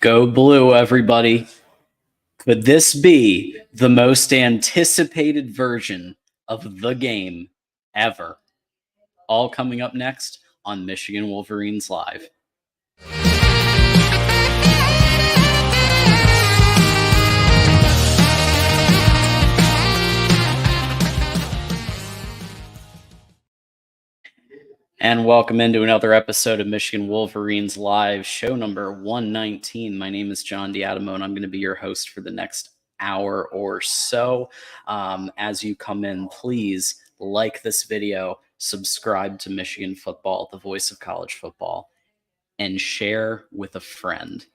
Go blue, everybody. Could this be the most anticipated version of the game ever? All coming up next on Michigan Wolverines Live. And welcome into another episode of Michigan Wolverines Live, show number 119. My name is John Diadamo, and I'm going to be your host for the next hour or so. As you come in, please like this video, subscribe to Michigan Football, the voice of college football, and share with a friend.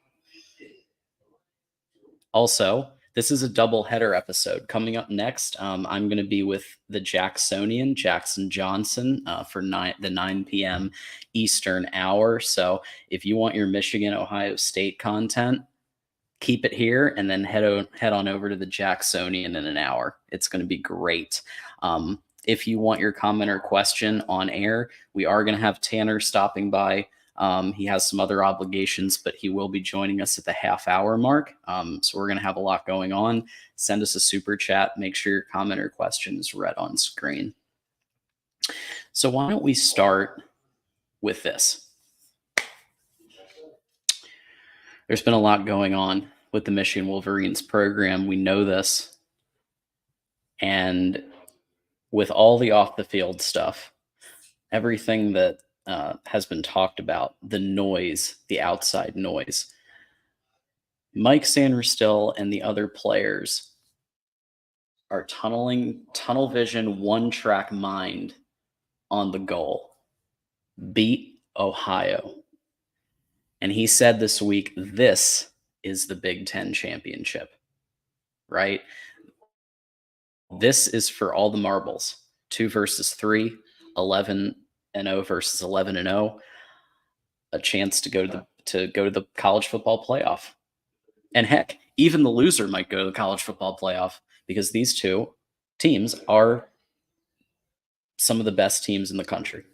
Also, this is a double header episode. Coming up next, I'm going to be with the Jacksonian, Jackson Johnson, for the 9 p.m. Eastern hour. So if you want your Michigan-Ohio State content, keep it here and then head on over to the Jacksonian in an hour. It's going to be great. If you want your comment or question on air, we are going to have Tanner stopping by. He has some other obligations, but he will be joining us at the half-hour mark. So we're going to have a lot going on. Send us a super chat. Make sure your comment or question is read on screen. So why don't we start with this? There's been a lot going on with the Michigan Wolverines program. We know this. And with all the off-the-field stuff, everything that has been talked about, the noise, the outside noise. Mike Sanderstill and the other players are tunnel vision, one-track mind on the goal. Beat Ohio. And he said this week, this is the Big Ten championship, right? This is for all the marbles. 2 versus 3, 11-0 versus 11-0, a chance to go to the college football playoff. And heck, even the loser might go to the college football playoff because these two teams are some of the best teams in the country.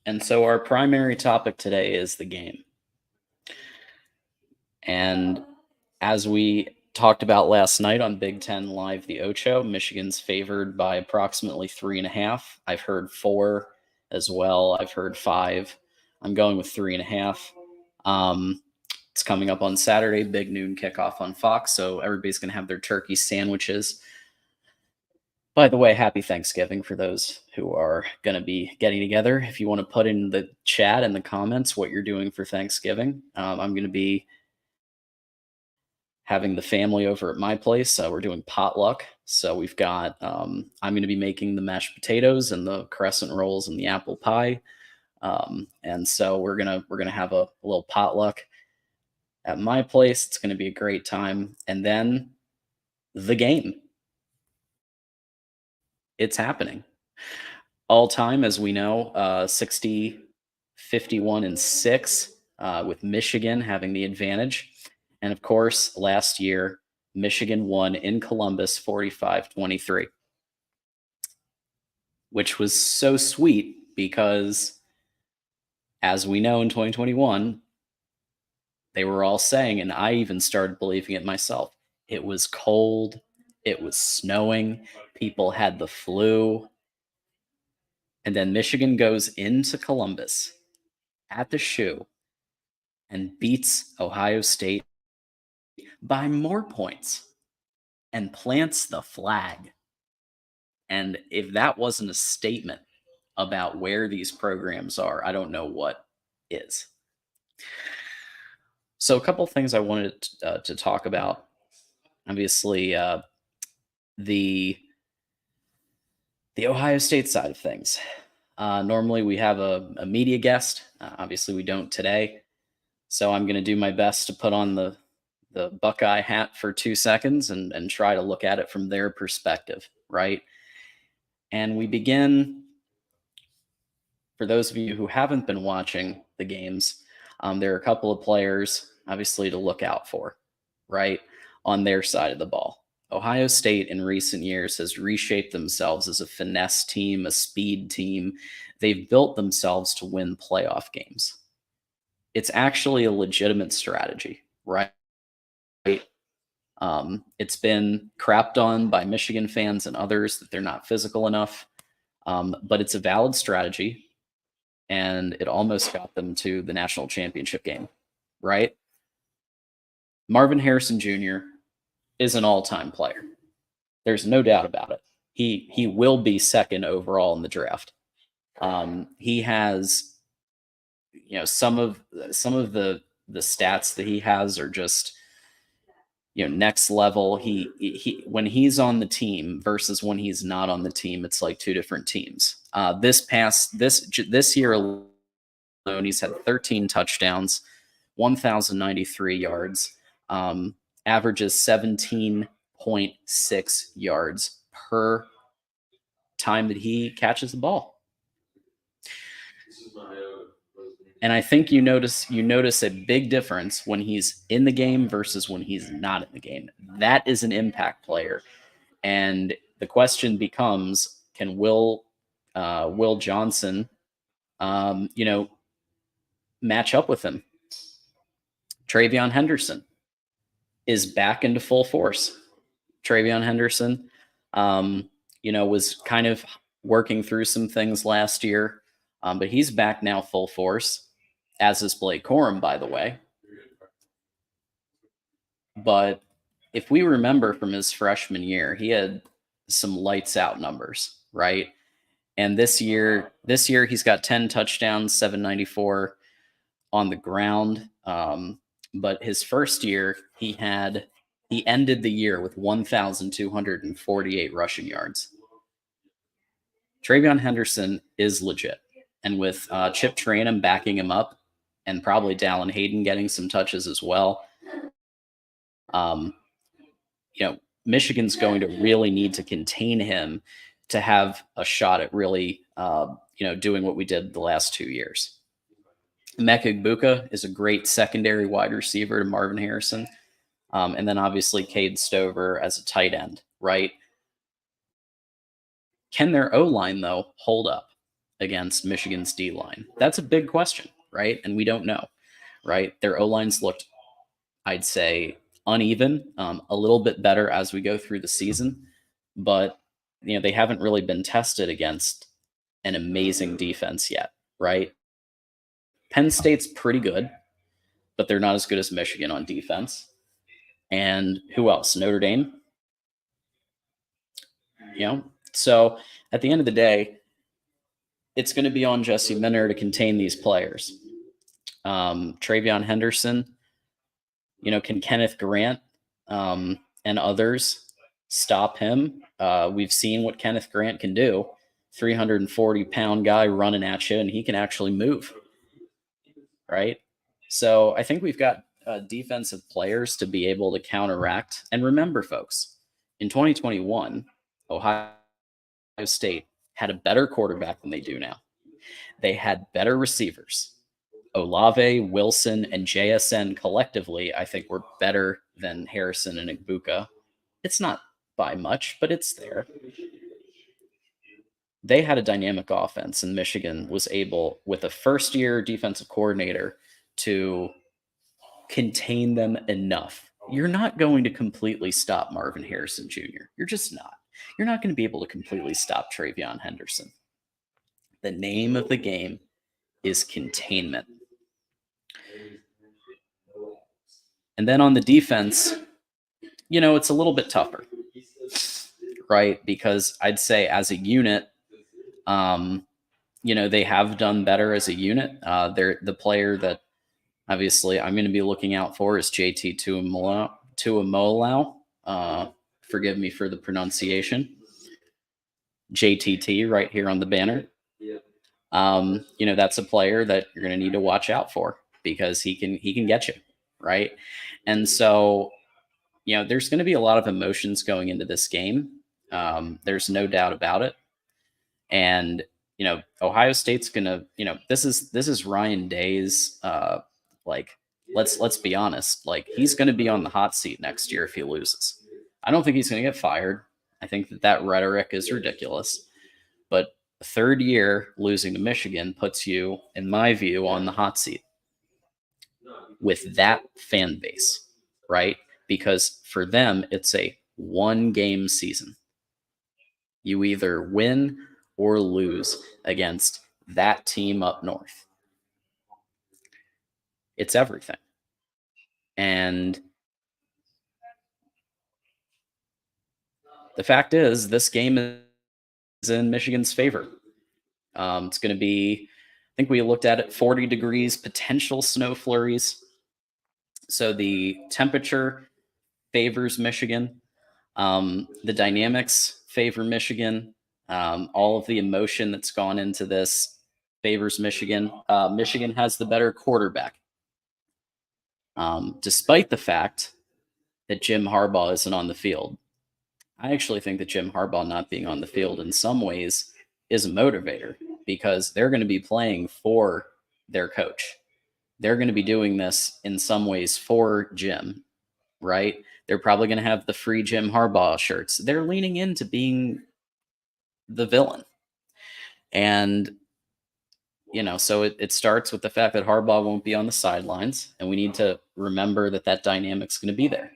And so our primary topic today is the game. And as we talked about last night on Big Ten Live, the Ocho, Michigan's favored by approximately 3.5. I've heard 4 as well. I've heard 5. I'm going with 3.5. It's coming up on Saturday, big noon kickoff on Fox, so everybody's going to have their turkey sandwiches. By the way, happy Thanksgiving for those who are going to be getting together. If you want to put in the chat and the comments what you're doing for Thanksgiving, I'm going to be having the family over at my place. We're doing potluck. So we've got, I'm going to be making the mashed potatoes and the crescent rolls and the apple pie. And so we're going to have a little potluck at my place. It's going to be a great time. And then the game. It's happening. All time, as we know, 60, 51, and 6, with Michigan having the advantage. And of course, last year, Michigan won in Columbus 45-23, which was so sweet because, as we know, in 2021, they were all saying, and I even started believing it myself, it was cold, it was snowing, people had the flu. And then Michigan goes into Columbus at the shoe and beats Ohio State by more points and plants the flag. And if that wasn't a statement about where these programs are, I don't know what is. So a couple of things I wanted to talk about. Obviously, the Ohio State side of things. Normally we have a media guest. Obviously we don't today. So I'm going to do my best to put on the Buckeye hat for 2 seconds and try to look at it from their perspective, right? And we begin, for those of you who haven't been watching the games, there are a couple of players, obviously, to look out for, right, on their side of the ball. Ohio State in recent years has reshaped themselves as a finesse team, a speed team. They've built themselves to win playoff games. It's actually a legitimate strategy, right? It's been crapped on by Michigan fans and others that they're not physical enough, but it's a valid strategy, and it almost got them to the national championship game, right? Marvin Harrison Jr. is an all-time player. There's no doubt about it. He will be second overall in the draft. He has, some of the stats that he has are just next level. He when he's on the team versus when he's not on the team, it's like two different teams. This year alone, he's had 13 touchdowns, 1,093 yards, averages 17.6 yards per time that he catches the ball. And I think you notice a big difference when he's in the game versus when he's not in the game. That is an impact player, and the question becomes: Can Will Johnson, um, you know, match up with him? Travion Henderson is back into full force. Travion Henderson, was kind of working through some things last year, but he's back now full force, as is Blake Corum, by the way. But if we remember from his freshman year, he had some lights out numbers, right? And this year he's got 10 touchdowns, 794 on the ground. But his first year, he ended the year with 1,248 rushing yards. Travion Henderson is legit, and with Chip Trayanum backing him up, and probably Dallin Hayden getting some touches as well, um, Michigan's going to really need to contain him to have a shot at really, doing what we did the last 2 years. Emeka Egbuka is a great secondary wide receiver to Marvin Harrison. And then obviously Cade Stover as a tight end, right? Can their O line, though, hold up against Michigan's D line? That's a big question, right? And we don't know, right? Their O lines looked, I'd say, uneven, a little bit better as we go through the season, but they haven't really been tested against an amazing defense yet, right? Penn State's pretty good, but they're not as good as Michigan on defense. And who else? Notre Dame. So at the end of the day, it's going to be on Jesse Minter to contain these players. Travion Henderson, can Kenneth Grant and others stop him? We've seen what Kenneth Grant can do. 340-pound guy running at you, and he can actually move, right? So I think we've got defensive players to be able to counteract. And remember, folks, in 2021, Ohio State had a better quarterback than they do now. They had better receivers. Olave, Wilson, and JSN collectively, I think, were better than Harrison and Egbuka. It's not by much, but it's there. They had a dynamic offense, and Michigan was able, with a first-year defensive coordinator, to contain them enough. You're not going to completely stop Marvin Harrison Jr. You're just not. You're not going to be able to completely stop Travion Henderson. The name of the game is containment. And then on the defense, it's a little bit tougher, right? Because I'd say as a unit, they have done better as a unit. They're the player that obviously I'm going to be looking out for is JT Tuimoloau. Forgive me for the pronunciation. JTT right here on the banner. That's a player that you're going to need to watch out for because he can get you, right? And so, there's going to be a lot of emotions going into this game. There's no doubt about it. And, Ohio State's going to, this is Ryan Day's, let's be honest, like he's going to be on the hot seat next year if he loses. I don't think he's going to get fired. I think that rhetoric is ridiculous. But third year losing to Michigan puts you, in my view, on the hot seat with that fan base, right? Because for them, it's a one game season. You either win or lose against that team up north. It's everything. And the fact is, this game is in Michigan's favor. It's going to be, I think we looked at it, 40 degrees, potential snow flurries. So the temperature favors Michigan. The dynamics favor Michigan. All of the emotion that's gone into this favors Michigan. Michigan has the better quarterback, despite the fact that Jim Harbaugh isn't on the field. I actually think that Jim Harbaugh not being on the field in some ways is a motivator because they're going to be playing for their coach. They're going to be doing this in some ways for Jim, right? They're probably going to have the free Jim Harbaugh shirts. They're leaning into being the villain. And, so it starts with the fact that Harbaugh won't be on the sidelines, and we need to remember that dynamic's going to be there.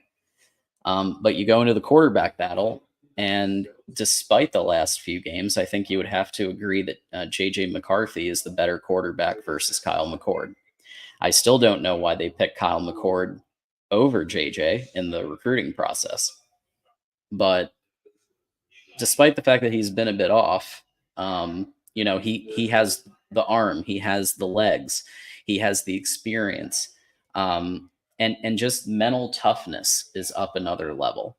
But you go into the quarterback battle, and despite the last few games, I think you would have to agree that J.J. McCarthy is the better quarterback versus Kyle McCord. I still don't know why they picked Kyle McCord over J.J. in the recruiting process. But despite the fact that he's been a bit off, he has the arm, he has the legs, he has the experience, and just mental toughness is up another level.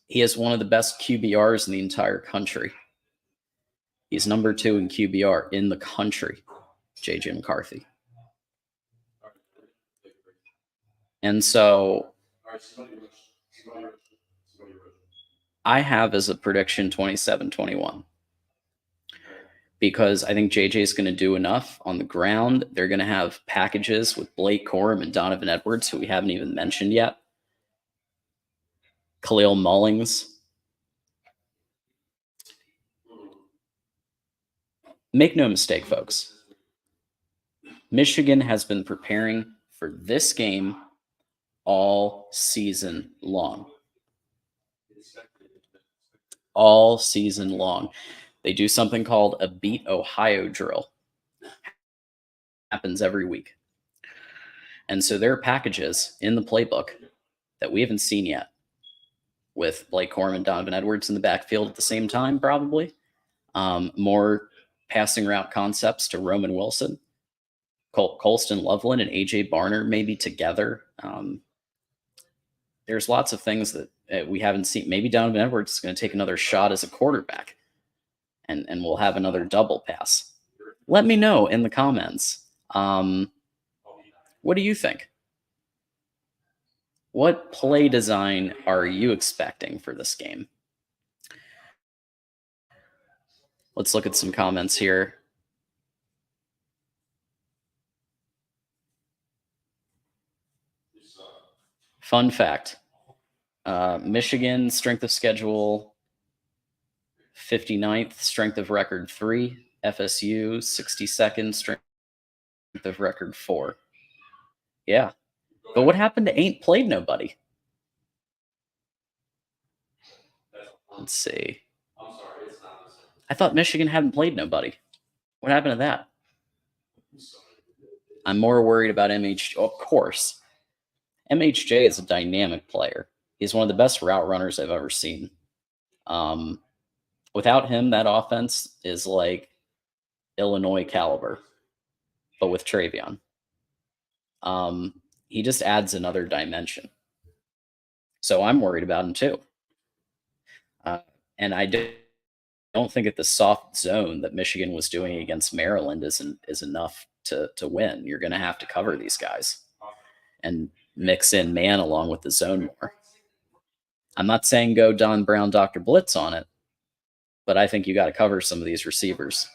He has one of the best QBRs in the entire country. He's number 2 in QBR in the country, JJ McCarthy. And so I have as a prediction 27-21 because I think JJ is going to do enough on the ground. They're going to have packages with Blake Corum and Donovan Edwards, who we haven't even mentioned yet. Khalil Mullings. Make no mistake, folks. Michigan has been preparing for this game all season long. All season long. They do something called a Beat Ohio drill. Happens every week. And so there are packages in the playbook that we haven't seen yet with Blake Corum and Donovan Edwards in the backfield at the same time, probably. More passing route concepts to Roman Wilson. Colston Loveland and A.J. Barner maybe together. There's lots of things that we haven't seen. Maybe Donovan Edwards is going to take another shot as a quarterback, and we'll have another double pass. Let me know in the comments. What do you think? What play design are you expecting for this game? Let's look at some comments here. Fun fact. Michigan, strength of schedule 59th, strength of record 3. FSU, 62nd, strength of record 4. Yeah. But what happened to ain't played nobody? Let's see. I thought Michigan hadn't played nobody. What happened to that? I'm more worried about MHJ. Oh, of course. MHJ is a dynamic player. He's one of the best route runners I've ever seen. Without him, that offense is like Illinois caliber, but with Travion. He just adds another dimension. So I'm worried about him too. And I don't think that the soft zone that Michigan was doing against Maryland is enough to win. You're going to have to cover these guys and mix in man along with the zone more. I'm not saying go Don Brown, Dr. Blitz on it, but I think you got to cover some of these receivers.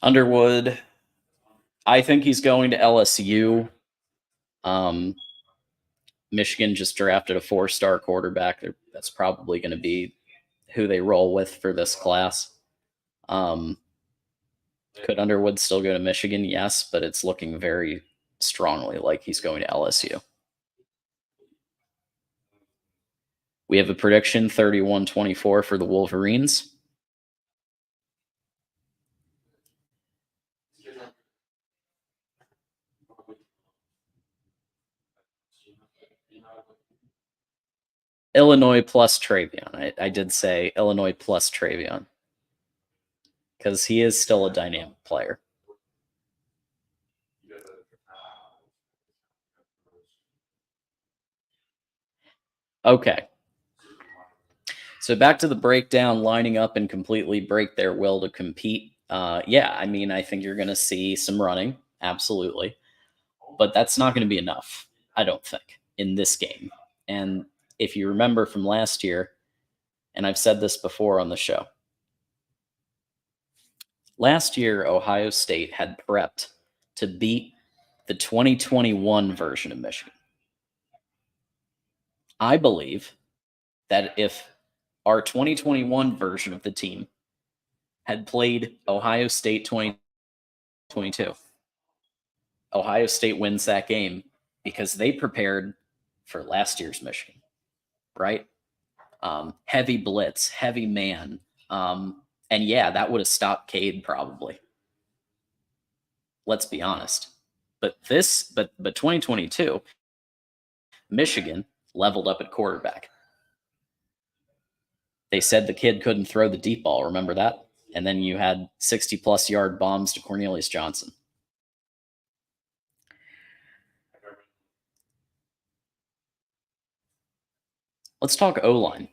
Underwood, I think he's going to LSU. Um, Michigan just drafted a 4-star quarterback. That's probably going to be who they roll with for this class. Um, could Underwood still go to Michigan? Yes, but it's looking very strongly like he's going to LSU. We have a prediction 31-24 for the Wolverines. Illinois plus Travion. I did say Illinois plus Travion because he is still a dynamic player. Okay. So back to the breakdown, lining up and completely break their will to compete. Yeah, I mean, I think you're going to see some running, absolutely, but that's not going to be enough, I don't think, in this game. And if you remember from last year, and I've said this before on the show, last year Ohio State had prepped to beat the 2021 version of Michigan. I believe that if our 2021 version of the team had played Ohio State 2022, Ohio State wins that game because they prepared for last year's Michigan, right? Heavy blitz, heavy man. And yeah, that would have stopped Cade probably. Let's be honest. But 2022, Michigan leveled up at quarterback. They said the kid couldn't throw the deep ball. Remember that? And then you had 60-plus yard bombs to Cornelius Johnson. Let's talk O-line.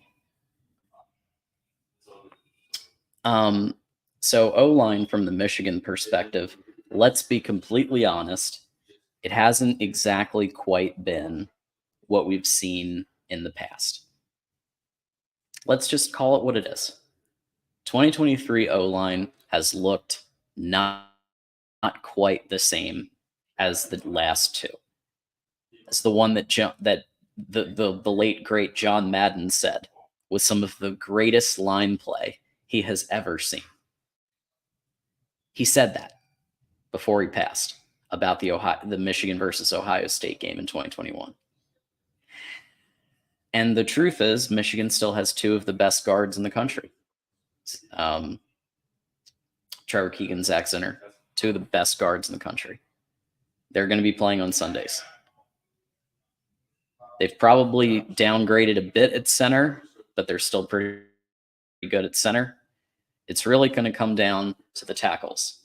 So O-line from the Michigan perspective, let's be completely honest, it hasn't exactly quite been what we've seen in the past. Let's just call it what it is. 2023 O-line has looked not quite the same as the last two. It's the one that the late great John Madden said was some of the greatest line play he has ever seen. He said that before he passed about the Michigan versus Ohio State game in 2021. And the truth is, Michigan still has two of the best guards in the country. Um, Trevor Keegan, Zach Zinner, two of the best guards in the country. They're going to be playing on Sundays. They've probably downgraded a bit at center, but they're still pretty good at center. It's really going to come down to the tackles.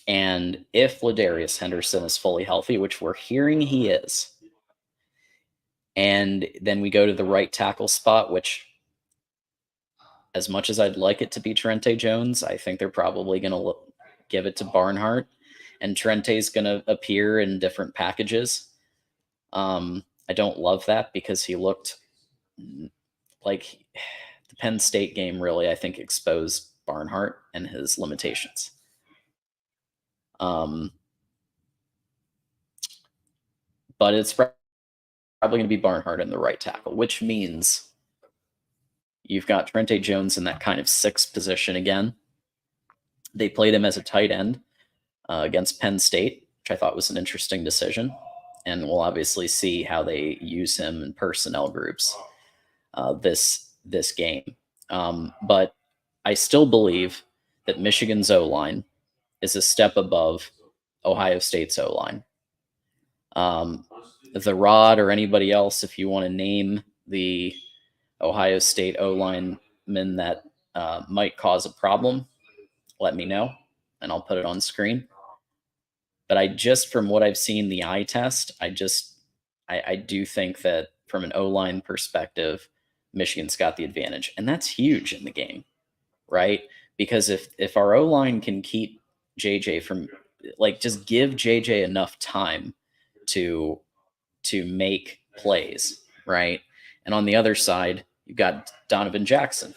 And if Ladarius Henderson is fully healthy, which we're hearing he is, and then we go to the right tackle spot, which, as much as I'd like it to be Trente Jones, I think they're probably going to give it to Barnhart, and Trente's going to appear in different packages. I don't love that because he looked like the Penn State game really, I think, exposed Barnhart and his limitations. But it's probably going to be Barnhart in the right tackle, which means you've got Trente Jones in that kind of sixth position again. They played him as a tight end against Penn State, which I thought was an interesting decision. And we'll obviously see how they use him in personnel groups this game. But I still believe that Michigan's O-line is a step above Ohio State's O-line. The Rod or anybody else, if you want to name the Ohio State O-lineman that might cause a problem, let me know, and I'll put it on screen. But from what I've seen the eye test, I do think that from an O-line perspective, Michigan's got the advantage, and that's huge in the game, right? Because if our O-line can keep JJ from, like, just give JJ enough time to make plays, right? And on the other side, you've got Donovan Jackson.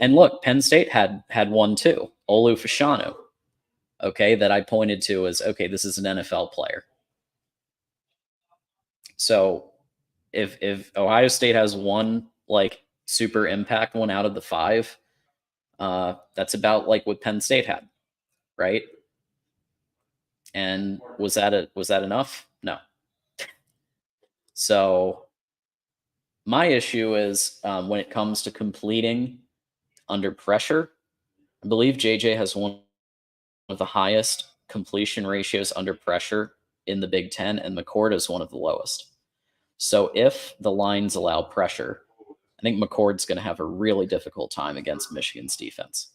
And look, Penn State had one too, Olu Fashanu. Okay, that I pointed to as okay, this is an NFL player. So if Ohio State has one like super impact one out of the five, that's about like what Penn State had, right? And was that enough? No. So my issue is when it comes to completing under pressure. I believe JJ has one of the highest completion ratios under pressure in the Big Ten, and McCord is one of the lowest. So if the lines allow pressure, I think McCord's going to have a really difficult time against Michigan's defense.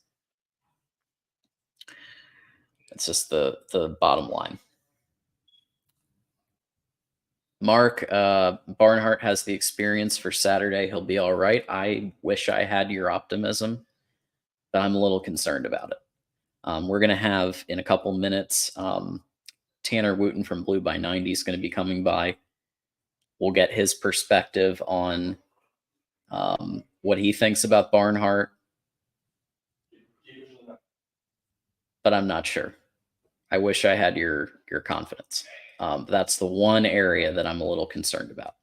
It's just the bottom line. Mark Barnhart has the experience for Saturday. He'll be all right. I wish I had your optimism, but I'm a little concerned about it. We're going to have in a couple minutes. Tanner Wooten from Blue by 90 is going to be coming by. We'll get his perspective on what he thinks about Barnhart, but I'm not sure. I wish I had your confidence. That's the one area that I'm a little concerned about.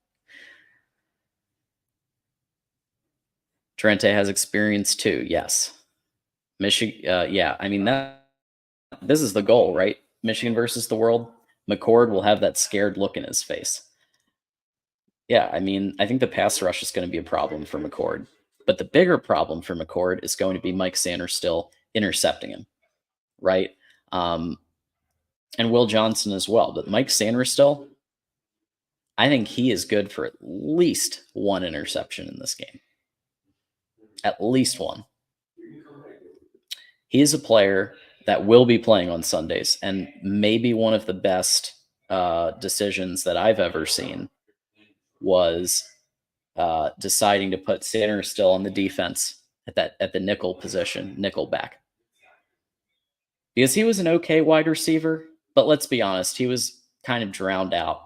Trente has experience too. Yes. Michigan. Yeah. I mean that. This is the goal, right? Michigan versus the world. McCord will have that scared look in his face. Yeah, I mean, I think the pass rush is going to be a problem for McCord. But the bigger problem for McCord is going to be Mike Sanders still intercepting him, right? Um, and Will Johnson as well. But Mike Sanders still, I think he is good for at least one interception in this game. At least one. He is a player that will be playing on Sundays and maybe one of the best decisions that I've ever seen was deciding to put Sanders still on the defense at the nickel position, nickel back, because he was an okay wide receiver, but let's be honest, he was kind of drowned out,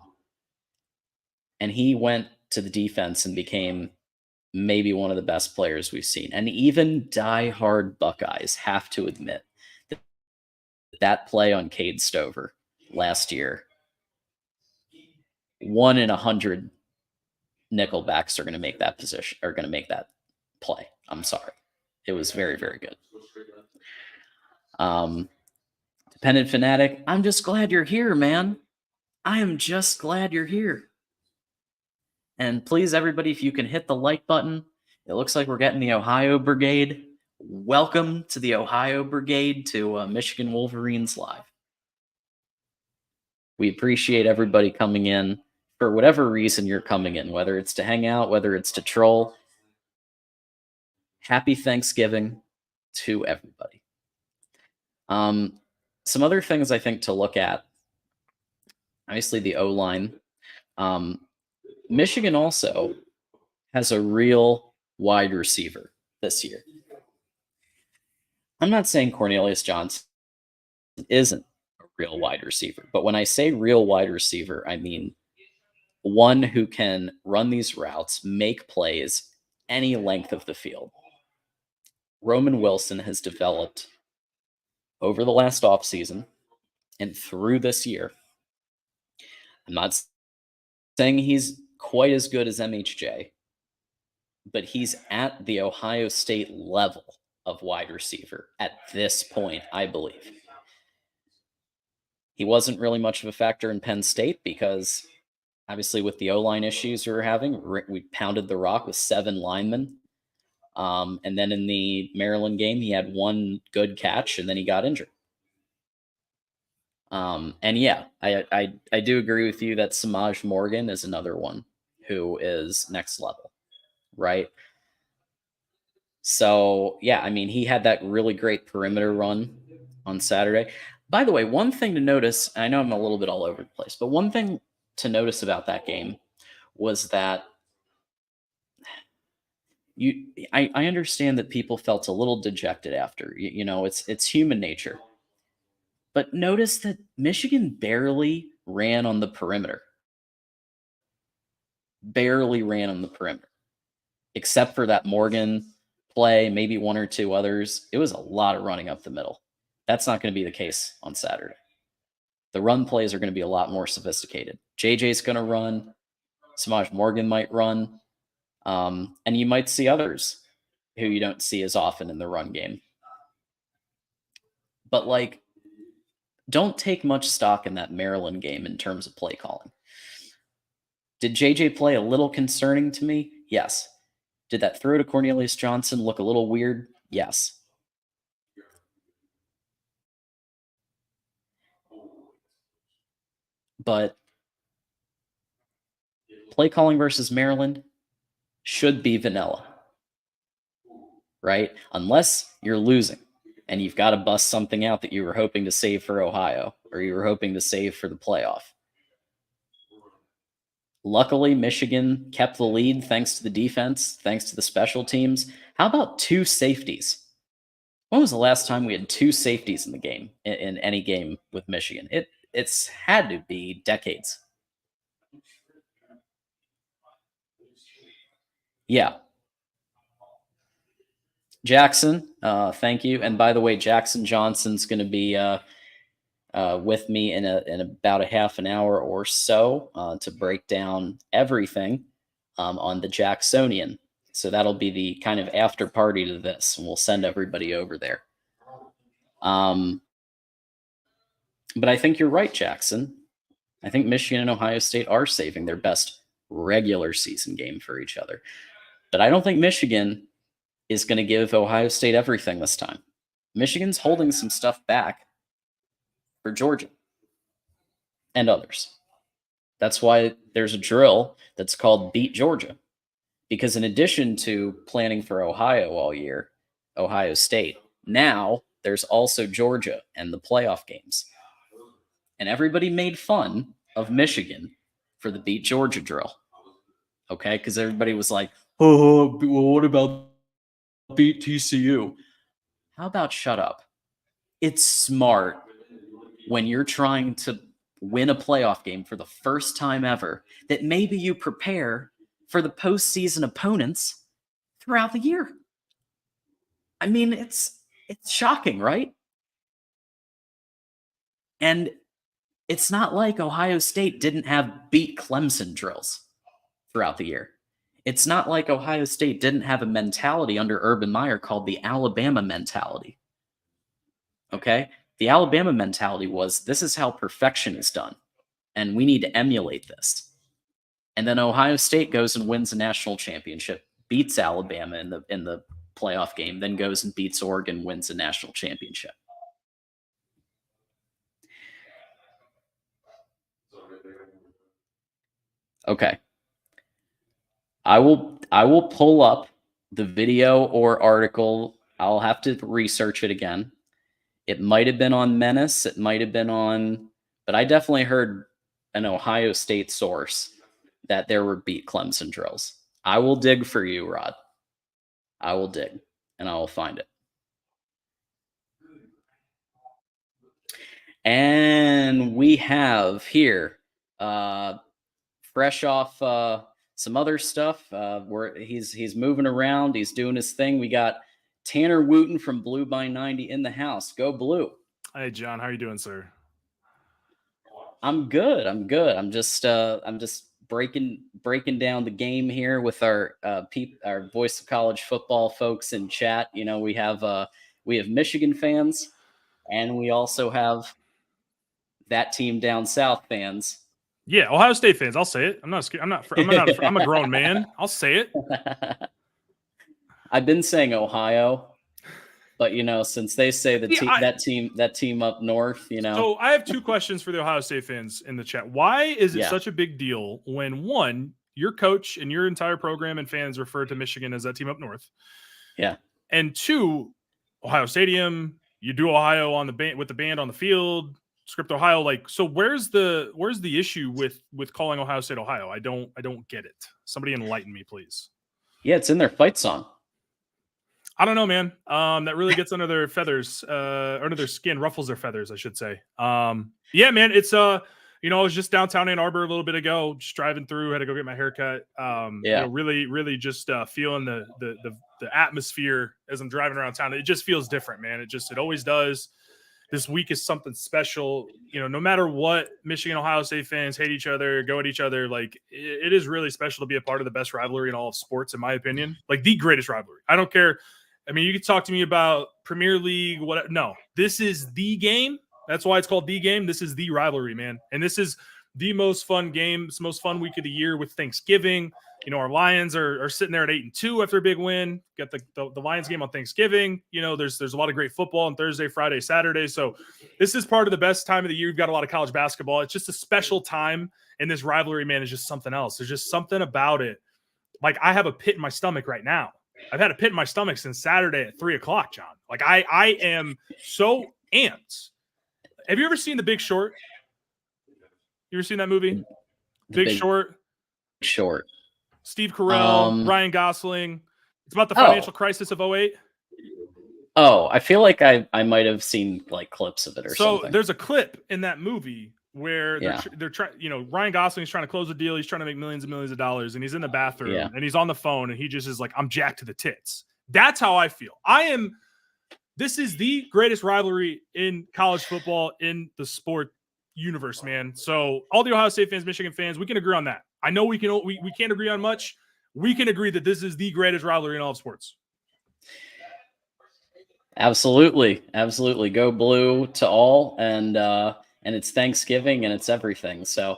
and he went to the defense and became maybe one of the best players we've seen. And even diehard Buckeyes have to admit that that play on Cade Stover last year, 1 in 100 nickelbacks are going to make that position, are going to make that play. I'm sorry. It was very, very good. Dependent Fanatic, I'm just glad you're here, man. I am just glad you're here. And please, everybody, if you can hit the like button, it looks like we're getting the Ohio Brigade. Welcome to the Ohio Brigade to Michigan Wolverines Live. We appreciate everybody coming in for whatever reason you're coming in, whether it's to hang out, whether it's to troll. Happy Thanksgiving to everybody. Some other things I think to look at. Obviously, the O-line. Michigan also has a real wide receiver this year. I'm not saying Cornelius Johnson isn't a real wide receiver, but when I say real wide receiver, I mean one who can run these routes, make plays any length of the field. Roman Wilson has developed over the last offseason and through this year. I'm not saying he's quite as good as MHJ, but he's at the Ohio State level of wide receiver at this point, I believe. He wasn't really much of a factor in Penn State because obviously with the O-line issues we were having, we pounded the rock with 7 linemen. And then in the Maryland game, he had 1 good catch and then he got injured. And yeah, I do agree with you that Samaj Morgan is another one who is next level, right? So yeah, I mean, he had that really great perimeter run on Saturday. By the way, one thing to notice, I know I'm a little bit all over the place, but one thing to notice about that game was that I understand that people felt a little dejected after. You know, it's human nature. But notice that Michigan barely ran on the perimeter. Barely ran on the perimeter. Except for that Morgan play, maybe one or two others. It was a lot of running up the middle. That's not going to be the case on Saturday. The run plays are going to be a lot more sophisticated. JJ's going to run. Samaj Morgan might run. And you might see others who you don't see as often in the run game. But like, don't take much stock in that Maryland game in terms of play calling. Did JJ play a little concerning to me? Yes. Did that throw to Cornelius Johnson look a little weird? Yes. But play calling versus Maryland should be vanilla, right? Unless you're losing and you've got to bust something out that you were hoping to save for Ohio or you were hoping to save for the playoff. Luckily, Michigan kept the lead thanks to the defense, thanks to the special teams. How about 2 safeties? When was the last time we had 2 safeties in the game, in any game with Michigan? It's had to be decades. Yeah. Jackson, thank you. And by the way, Jackson Johnson's going to be with me in about a half an hour or so to break down everything on the Jacksonian. So that'll be the kind of after party to this, and we'll send everybody over there. But I think you're right, Jackson. I think Michigan and Ohio State are saving their best regular season game for each other. But I don't think Michigan is going to give Ohio State everything this time. Michigan's holding some stuff back for Georgia and others. That's why there's a drill that's called Beat Georgia. Because in addition to planning for Ohio all year, Ohio State, now there's also Georgia and the playoff games. And everybody made fun of Michigan for the Beat Georgia drill. Okay? Because everybody was like, oh, well, what about beat TCU? How about shut up? It's smart when you're trying to win a playoff game for the first time ever that maybe you prepare for the postseason opponents throughout the year. I mean, it's shocking, right? And it's not like Ohio State didn't have beat Clemson drills throughout the year. It's not like Ohio State didn't have a mentality under Urban Meyer called the Alabama mentality. Okay? The Alabama mentality was this is how perfection is done, and we need to emulate this. And then Ohio State goes and wins a national championship, beats Alabama in the playoff game, then goes and beats Oregon, wins a national championship. Okay. I will pull up the video or article. I'll have to research it again. It might have been on Menace. It might have been on, but I definitely heard an Ohio State source that there were beat Clemson drills. I will dig for you, Rod. I will dig, and I will find it. And we have here, fresh off some other stuff, where he's moving around, he's doing his thing. We got Tanner Wooten from Blue by 90 in the house. Go Blue. Hey John, how are you doing, sir? I'm good. I'm just breaking down the game here with our Voice of College Football folks in chat. You know, we have Michigan fans, and we also have that team down south fans. Yeah, Ohio State fans. I'll say it. I'm not scared. I'm a grown man. I'll say it. I've been saying Ohio, but you know, since they say that team up north, you know. So I have 2 questions for the Ohio State fans in the chat. Why is it such a big deal when, one, your coach and your entire program and fans refer to Michigan as that team up north? Yeah. And 2, Ohio Stadium, you do Ohio on the band with the band on the field, script Ohio. Like, so where's the issue with calling Ohio State Ohio? I don't get it. Somebody enlighten me, please. Yeah, it's in their fight song. I don't know, man. That really gets under their feathers, under their skin, ruffles their feathers, I should say. Yeah, man. It's I was just downtown Ann Arbor a little bit ago, just driving through, had to go get my haircut. Really, really just feeling the atmosphere as I'm driving around town. It just feels different, man. It always does. This week is something special. No matter what, Michigan, Ohio State fans hate each other, go at each other. Like it is really special to be a part of the best rivalry in all of sports, in my opinion. Like the greatest rivalry. I don't care. I mean, you can talk to me about Premier League, whatever. No, this is the game. That's why it's called the game. This is the rivalry, man. And this is the most fun game. It's the most fun week of the year with Thanksgiving. Our Lions are sitting there at 8-2 after a big win. Got the Lions game on Thanksgiving. There's a lot of great football on Thursday, Friday, Saturday. So this is part of the best time of the year. You've got a lot of college basketball. It's just a special time. And this rivalry, man, is just something else. There's just something about it. Like I have a pit in my stomach right now. I've had a pit in my stomach since Saturday at 3:00, John. Like I am so amped. Have you ever seen The Big Short? You ever seen that movie? Big Short. Short. Steve Carell, Ryan Gosling. It's about the financial crisis of 2008. Oh, I feel like I might have seen like clips of it or something. So there's a clip in that movie where they're trying, Ryan Gosling's trying to close a deal. He's trying to make millions and millions of dollars, and he's in the bathroom and he's on the phone and he just is like, I'm jacked to the tits. That's how I feel. This is the greatest rivalry in college football in the sport universe, man. So all the Ohio State fans, Michigan fans, we can agree on that. I know we can't agree on much. We can agree that this is the greatest rivalry in all of sports. Absolutely. Go blue to all. And it's Thanksgiving and it's everything. So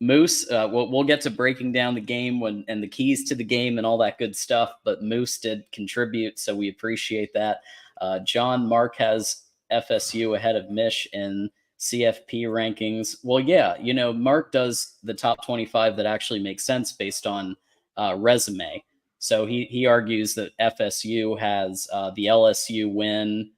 Moose, we'll get to breaking down the game and the keys to the game and all that good stuff. But Moose did contribute, so we appreciate that. John, Mark has FSU ahead of Mich in CFP rankings. Well, yeah, Mark does the top 25 that actually makes sense based on resume. So he argues that FSU has the LSU win.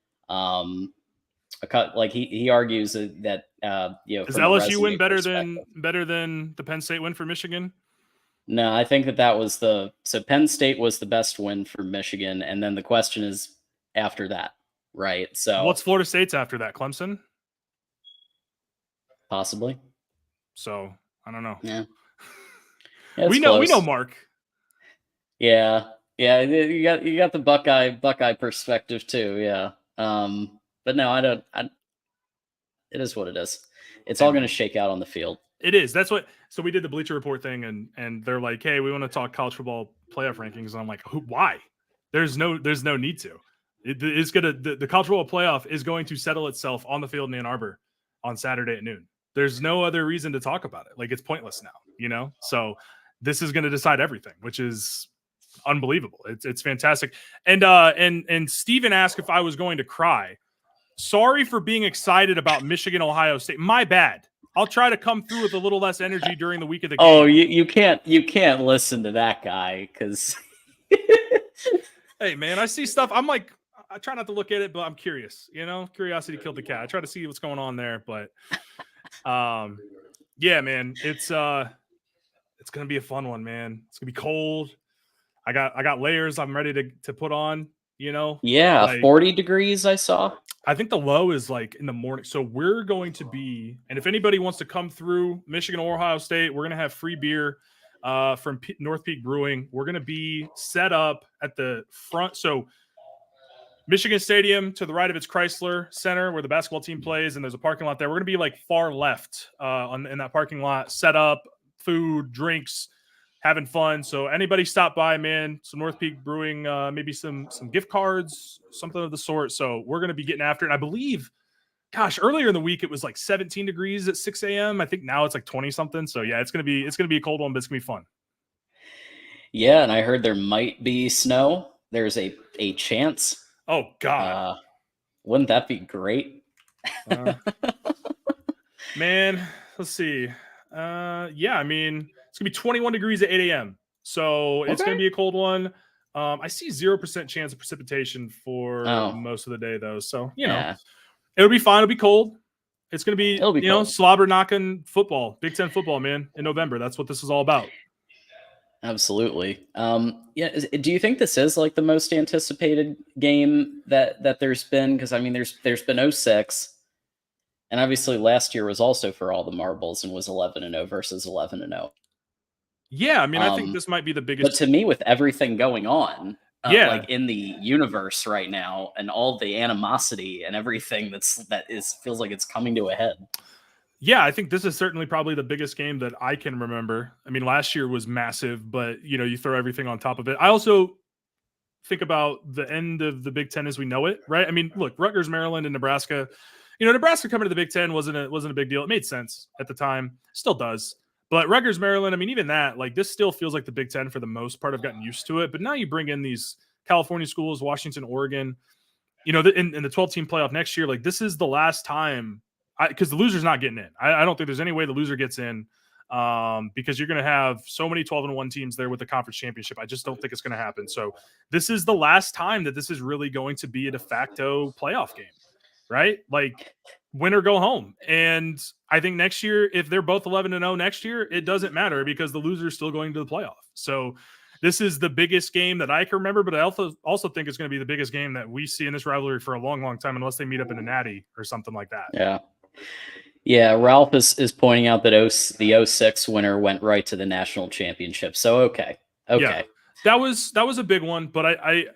He argues that does LSU win better than the Penn State win for Michigan? No, I think that was so Penn State was the best win for Michigan, and then the question is after that, right? So what's Florida State's after that? Clemson? Possibly. So I don't know. Yeah. We know Mark. Yeah. You got the Buckeye perspective too. Yeah. But no, I don't. It is what it is. It's all going to shake out on the field. It is. That's what. So we did the Bleacher Report thing, and they're like, "Hey, we want to talk college football playoff rankings." And I'm like, why? There's no need to. It's gonna the college football playoff is going to settle itself on the field in Ann Arbor on Saturday at noon. There's no other reason to talk about it. Like it's pointless now, So this is going to decide everything, which is unbelievable. It's fantastic. And Steven asked if I was going to cry. Sorry for being excited about Michigan, Ohio State. My bad. I'll try to come through with a little less energy during the week of the game. Oh, you can't listen to that guy because. Hey man, I see stuff. I'm like, I try not to look at it, but I'm curious. Curiosity killed the cat. I try to see what's going on there, but yeah, man, it's gonna be a fun one, man. It's gonna be cold. I got layers I'm ready to put on. Yeah, 40 degrees. I saw. I think the low is like in the morning. So we're going to be, and if anybody wants to come through Michigan or Ohio State, we're going to have free beer from North Peak Brewing. We're going to be set up at the front. So Michigan Stadium to the right of its Chrysler Center where the basketball team plays, and there's a parking lot there. We're going to be like far left in that parking lot, set up, food, drinks, having fun. So anybody stop by, man, some North Peak Brewing, maybe some gift cards, something of the sort. So we're going to be getting after it. I believe, gosh, earlier in the week, it was like 17 degrees at 6 a.m. I think now it's like 20 something. So yeah, it's going to be a cold one, but it's going to be fun. Yeah. And I heard there might be snow. There's a chance. Oh God. Wouldn't that be great? Man, let's see. Yeah, I mean, it's going to be 21 degrees at 8 a.m. So it's going to be a cold one. I see 0% chance of precipitation for most of the day, though. So, it'll be fine. It'll be cold. It's going to be, cold. Slobber knocking football, Big Ten football, man, in November. That's what this is all about. Absolutely. Yeah. Do you think this is like the most anticipated game that there's been? Because I mean, there's been 06. And obviously last year was also for all the marbles and was 11-0 versus 11-0. Yeah, I mean, I think this might be the But biggest. to me, with everything going on, Yeah, like in the universe right now, and all the animosity and everything feels like it's coming to a head. yeah, I think this is certainly probably the biggest game that I can remember. I mean, last year was massive, but you throw everything on top of it. I also think about the end of the Big Ten as we know it, right? I mean, look, Rutgers, Maryland, and Nebraska. Nebraska coming to the Big Ten wasn't a big deal. It made sense at the time, still does. But Rutgers, Maryland, I mean, even that, like, this still feels like the Big Ten for the most part. I've gotten used to it, but now you bring in these California schools, Washington, Oregon. In the 12-team playoff next year, like, this is the last time, because the loser's not getting in. I don't think there's any way the loser gets in. Because you're going to have so many 12-1 teams there with the conference championship. I just don't think it's going to happen. So this is the last time that this is really going to be a de facto playoff game, right? Like, win or go home. And I think next year, if they're both 11-0 next year, it doesn't matter because the loser is still going to the playoff. So this is the biggest game that I can remember, but I also think it's going to be the biggest game that we see in this rivalry for a long, long time, unless they meet up in a natty or something like that. Yeah. Yeah, Ralph is pointing out that the 06 winner went right to the national championship. So okay. Yeah, that was a big one, but I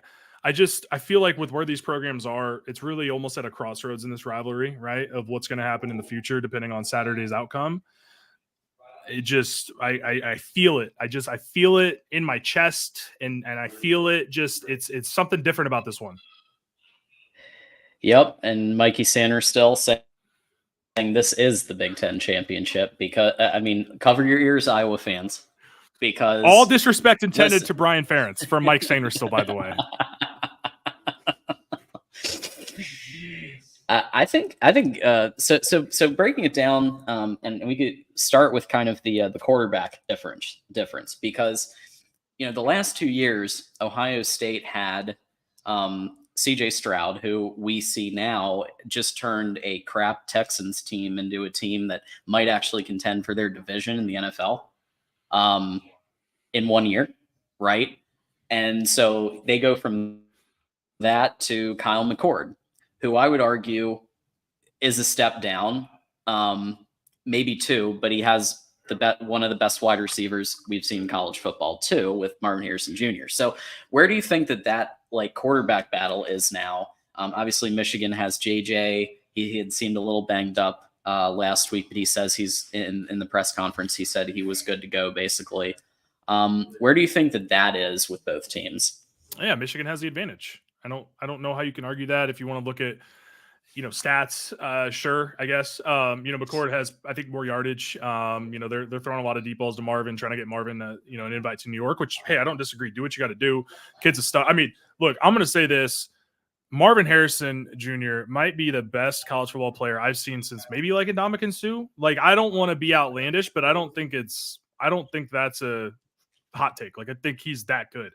feel like with where these programs are, it's really almost at a crossroads in this rivalry, right? Of what's going to happen in the future, depending on Saturday's outcome. It just, I feel it. I feel it in my chest, and I feel it. Just, it's something different about this one. Yep, and Mikey Sanders still saying this is the Big Ten championship because I mean, cover your ears, Iowa fans, because all disrespect intended to Brian Ferentz from Mike Sanders, still, by the way. I think so breaking it down, and we could start with kind of the quarterback difference because the last 2 years Ohio State had CJ Stroud, who we see now just turned a crap Texans team into a team that might actually contend for their division in the NFL in 1 year, right? And so they go from that to Kyle McCord, who I would argue is a step down, maybe two, but he has one of the best wide receivers we've seen in college football too, with Marvin Harrison Jr. So where do you think that like quarterback battle is now? Obviously, Michigan has JJ. He had seemed a little banged up last week, but he says he's in the press conference. He said he was good to go, basically. Where do you think that is with both teams? Yeah, Michigan has the advantage. I don't know how you can argue that if you want to look at stats. Sure, I guess. McCord has, I think, more yardage. They're throwing a lot of deep balls to Marvin, trying to get Marvin an invite to New York, which, hey, I don't disagree. Do what you got to do. Kid's a stud. I mean, look, I'm going to say this. Marvin Harrison Jr. might be the best college football player I've seen since maybe like Ndamukong Suh. Like, I don't want to be outlandish, but I don't think that's a hot take. Like, I think he's that good.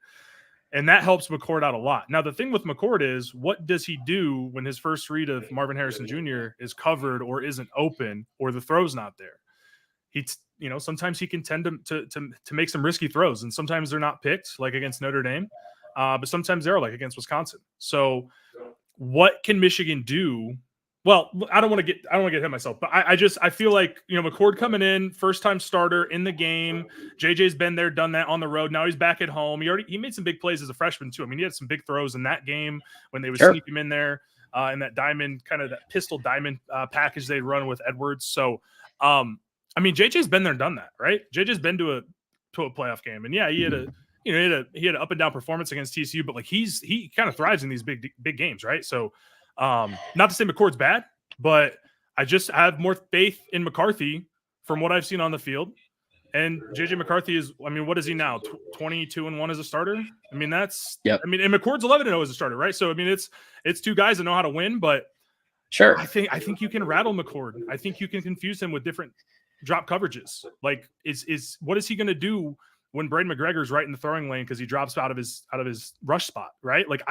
And that helps McCord out a lot. Now, the thing with McCord is, what does he do when his first read of Marvin Harrison Jr. is covered or isn't open or the throw's not there? Sometimes he can tend to make some risky throws, and sometimes they're not picked, like against Notre Dame, but sometimes they're like against Wisconsin. So, what can Michigan do? Well, I don't want to get ahead of myself, but I feel like McCord coming in, first time starter in the game. JJ's been there, done that on the road. Now he's back at home. He made some big plays as a freshman too. I mean, he had some big throws in that game when they would sneak him in there in that diamond, kind of that pistol diamond package they'd run with Edwards. So, I mean, JJ's been there, done that, right? JJ's been to a playoff game, and yeah, he had an up and down performance against TCU, but like he kind of thrives in these big games, right? So. Not to say McCord's bad, but I just have more faith in McCarthy from what I've seen on the field. And JJ McCarthy is, I mean, what is he now? 22-1 as a starter. I mean, Yep. I mean, and McCord's 11-0 as a starter, right? So I mean, it's two guys that know how to win, but sure, I think you can rattle McCord. I think you can confuse him with different drop coverages. Like, what is he going to do when Braden McGregor's right in the throwing lane because he drops out of his rush spot, right? Like,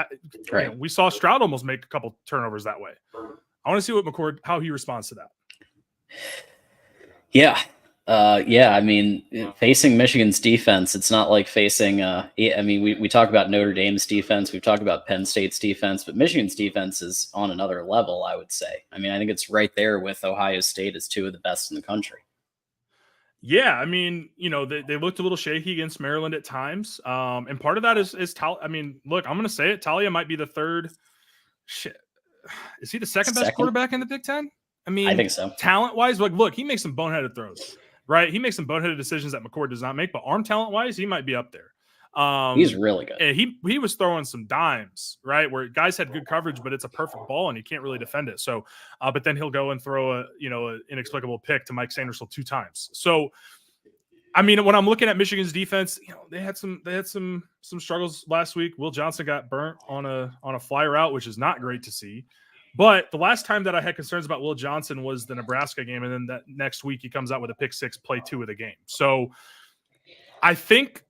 we saw Stroud almost make a couple turnovers that way. I want to see what McCord, how he responds to that. Yeah. Yeah, I mean, facing Michigan's defense, it's not like facing. I mean, we talk about Notre Dame's defense, we've talked about Penn State's defense, but Michigan's defense is on another level, I would say. I mean, I think it's right there with Ohio State as two of the best in the country. Yeah, I mean, they looked a little shaky against Maryland at times, and part of that is I mean, look, I'm going to say it. Talia might be the third. Shit, is he the second best quarterback in the Big Ten? I mean, I think so. Talent wise, like, look, he makes some boneheaded throws, right? He makes some boneheaded decisions that McCord does not make, but arm talent wise, he might be up there. He's really good. And he was throwing some dimes, right, where guys had good coverage, but it's a perfect ball and you can't really defend it. So, but then he'll go and throw an inexplicable pick to Mike Sanderson 2 times. So, I mean, when I'm looking at Michigan's defense, they had some struggles last week. Will Johnson got burnt on a fly route, which is not great to see. But the last time that I had concerns about Will Johnson was the Nebraska game, and then that next week he comes out with a pick six, play 2 of the game. So I think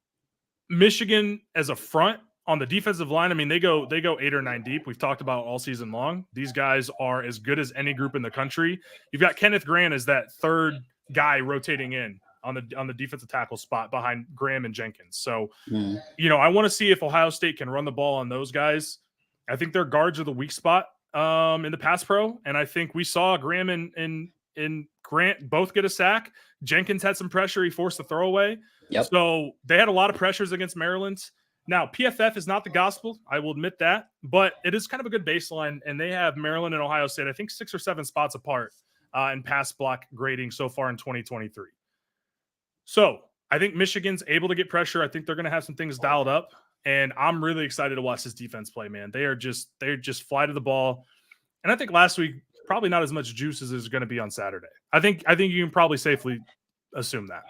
Michigan as a front on the defensive line, I mean, they go 8 or 9 deep. We've talked about all season long. These guys are as good as any group in the country. You've got Kenneth Grant as that third guy rotating in on the defensive tackle spot behind Graham and Jenkins. So, I want to see if Ohio State can run the ball on those guys. I think their guards are the weak spot in the pass pro, and I think we saw Graham and Grant both get a sack. Jenkins had some pressure; he forced the throwaway. Yep. So they had a lot of pressures against Maryland. Now PFF is not the gospel, I will admit that, but it is kind of a good baseline. And they have Maryland and Ohio State, I think 6 or 7 spots apart in pass block grading so far in 2023. So I think Michigan's able to get pressure. I think they're going to have some things dialed up. And I'm really excited to watch this defense play, man. They're just fly to the ball. And I think last week, probably not as much juice as is going to be on Saturday. I think you can probably safely assume that.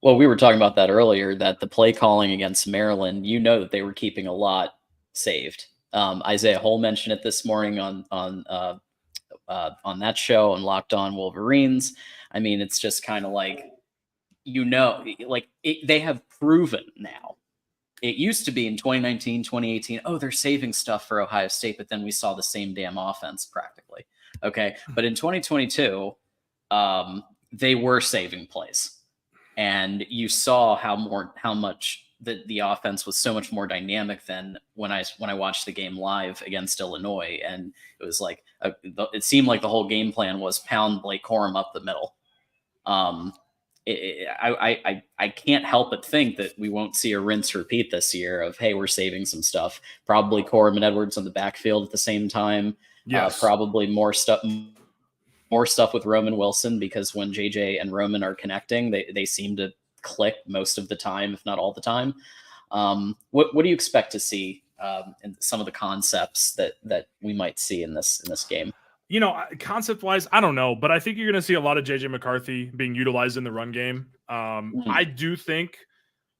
Well, we were talking about that earlier, that the play calling against Maryland, that they were keeping a lot saved. Isaiah Hole mentioned it this morning on that show on Locked On Wolverines. I mean, it's just kind of like, they have proven now. It used to be in 2019, 2018, they're saving stuff for Ohio State, but then we saw the same damn offense practically. Okay. But in 2022, they were saving plays. And you saw how much the offense was so much more dynamic than when I watched the game live against Illinois. And it was like, it seemed like the whole game plan was pound Blake Corum up the middle. I can't help but think that we won't see a rinse repeat this year of, hey, we're saving some stuff. Probably Corum and Edwards on the backfield at the same time. Yes. Probably more stuff with Roman Wilson, because when JJ and Roman are connecting, they seem to click most of the time, if not all the time. What do you expect to see in some of the concepts that we might see in this game? Concept wise, I don't know, but I think you're going to see a lot of JJ McCarthy being utilized in the run game. I do think